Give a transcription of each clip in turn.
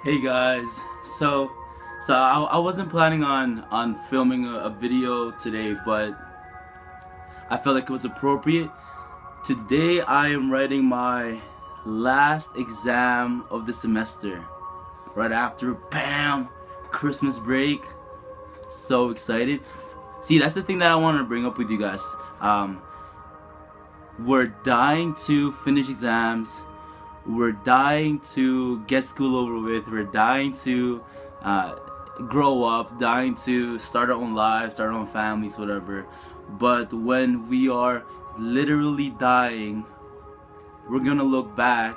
Hey guys, so I wasn't planning on filming a video today, but I felt like it was appropriate. Today I am writing my last exam of the semester, right after bam, Christmas break. So excited. See, that's the thing that I wanted to bring up with you guys. We're dying to finish exams. We're dying to get school over with. We're dying to grow up, dying to start our own lives, start our own families, whatever. But when we are literally dying, we're gonna look back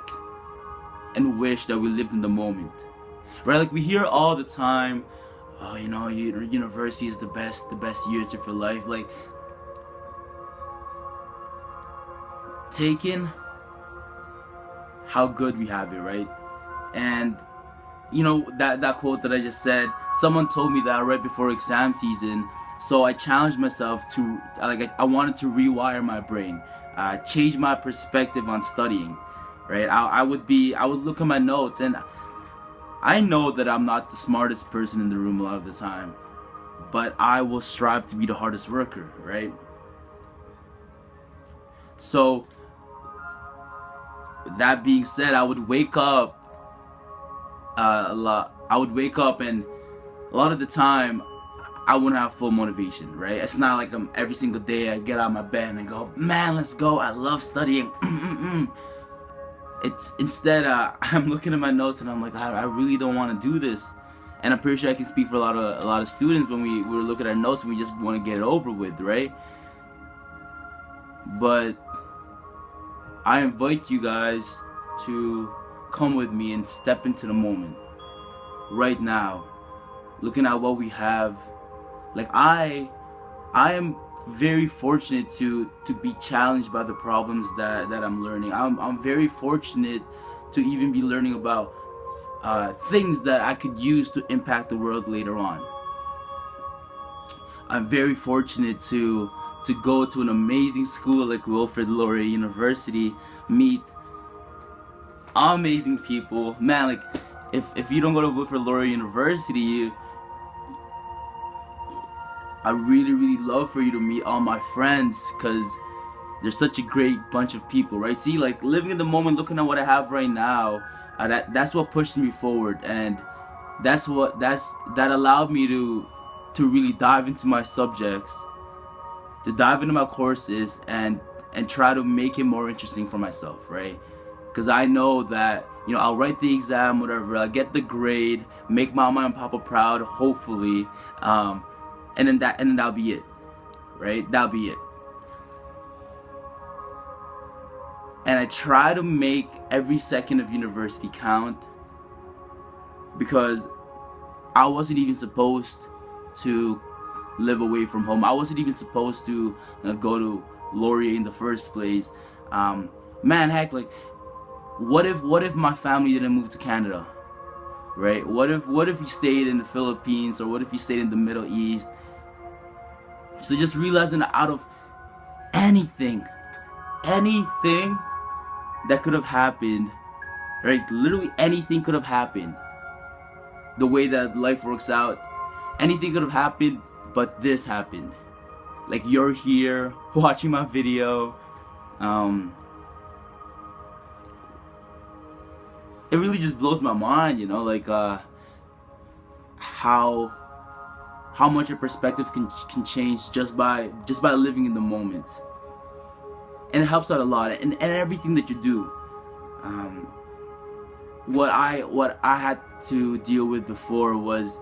and wish that we lived in the moment, right? Like we hear all the time, oh, university is the best years of your life. Like, taking how good we have it, right? And that quote that I just said, someone told me that right before exam season. So I challenged myself to I wanted to rewire my brain, change my perspective on studying, right? I would look at my notes, and I know that I'm not the smartest person in the room a lot of the time, but I will strive to be the hardest worker, right? So that being said, I would wake up a lot. I would wake up, and a lot of the time I wouldn't have full motivation, right? It's not like every single day I get out of my bed and I go, man, let's go, I love studying. It's instead I'm looking at my notes and I'm like, I really don't want to do this. And I'm pretty sure I can speak for a lot of students when we look at our notes and we just want to get it over with, right? But I invite you guys to come with me and step into the moment right now, looking at what we have. Like I am very fortunate to be challenged by the problems that I'm learning. I'm very fortunate to even be learning about things that I could use to impact the world later on. I'm very fortunate to go to an amazing school like Wilfrid Laurier University, meet amazing people. Man, like if you don't go to Wilfrid Laurier University, I really love for you to meet all my friends, because they're such a great bunch of people, right? See, like living in the moment, looking at what I have right now, that's what pushed me forward, and that allowed me to really dive into my subjects, to dive into my courses, and try to make it more interesting for myself, right? Because I know that I'll write the exam, whatever, I'll get the grade, make mama and papa proud, hopefully, and then that'll be it, right? That'll be it. And I try to make every second of university count, because I wasn't even supposed to live away from home. I wasn't even supposed to go to Laurier in the first place. Man, heck, like what if my family didn't move to Canada, right? What if we stayed in the Philippines, or what if we stayed in the Middle East? So just realizing that out of anything that could have happened, right? Literally anything could have happened. The way that life works out, anything could have happened, but this happened. Like you're here watching my video. It really just blows my mind, like how much your perspective can change just by living in the moment. And it helps out a lot, and everything that you do. What I had to deal with before was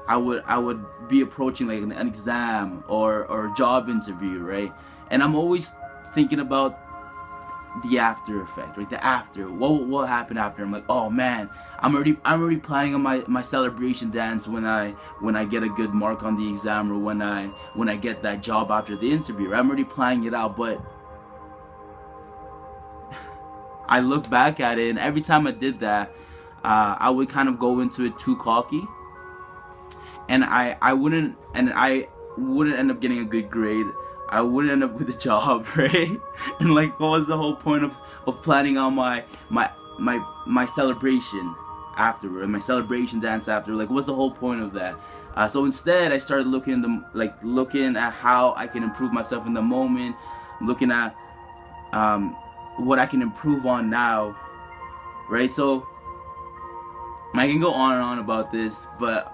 I would be approaching like an exam or a job interview, right? And I'm always thinking about the after effect, right? The after, what will happen after? I'm like, oh man, I'm already planning on my celebration dance when I get a good mark on the exam, or when I get that job after the interview, right? I'm already planning it out. But I look back at it, and every time I did that, I would kind of go into it too cocky, and I wouldn't end up getting a good grade. I wouldn't end up with a job, right? And like, what was the whole point of planning on my celebration? afterward, my celebration dance after. Like, what's the whole point of that? So instead, I started looking at how I can improve myself in the moment, looking at what I can improve on now, right? So I can go on and on about this, but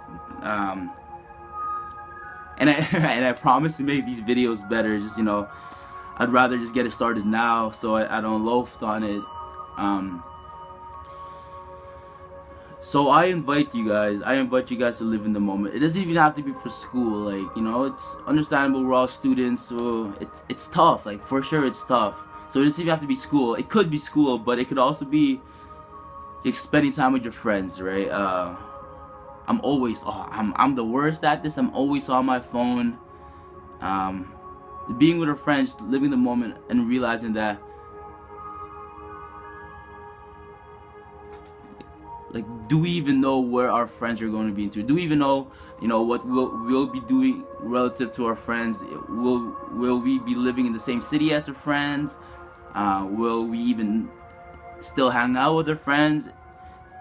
and I promise to make these videos better. Just, you know, I'd rather just get it started now so I don't loaf on it. So I invite you guys to live in the moment. It doesn't even have to be for school. Like, you know, it's understandable, we're all students, so it's tough. Like, for sure it's tough. So it doesn't even have to be school. It could be school, but it could also be like spending time with your friends, right? I'm always I'm the worst at this. I'm always on my phone. Being with our friends, living the moment, and realizing that, like, do we even know where our friends are going to be into? Do we even know, you know, what we'll be doing relative to our friends? Will we be living in the same city as our friends? Will we even still hang out with our friends?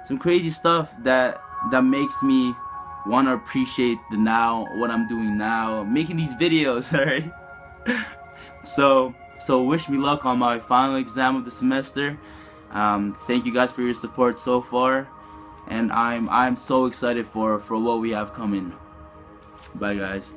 Some crazy stuff that makes me want to appreciate the now, what I'm doing now, making these videos, alright? So wish me luck on my final exam of the semester. Thank you guys for your support so far, and I'm so excited for what we have coming. Bye guys.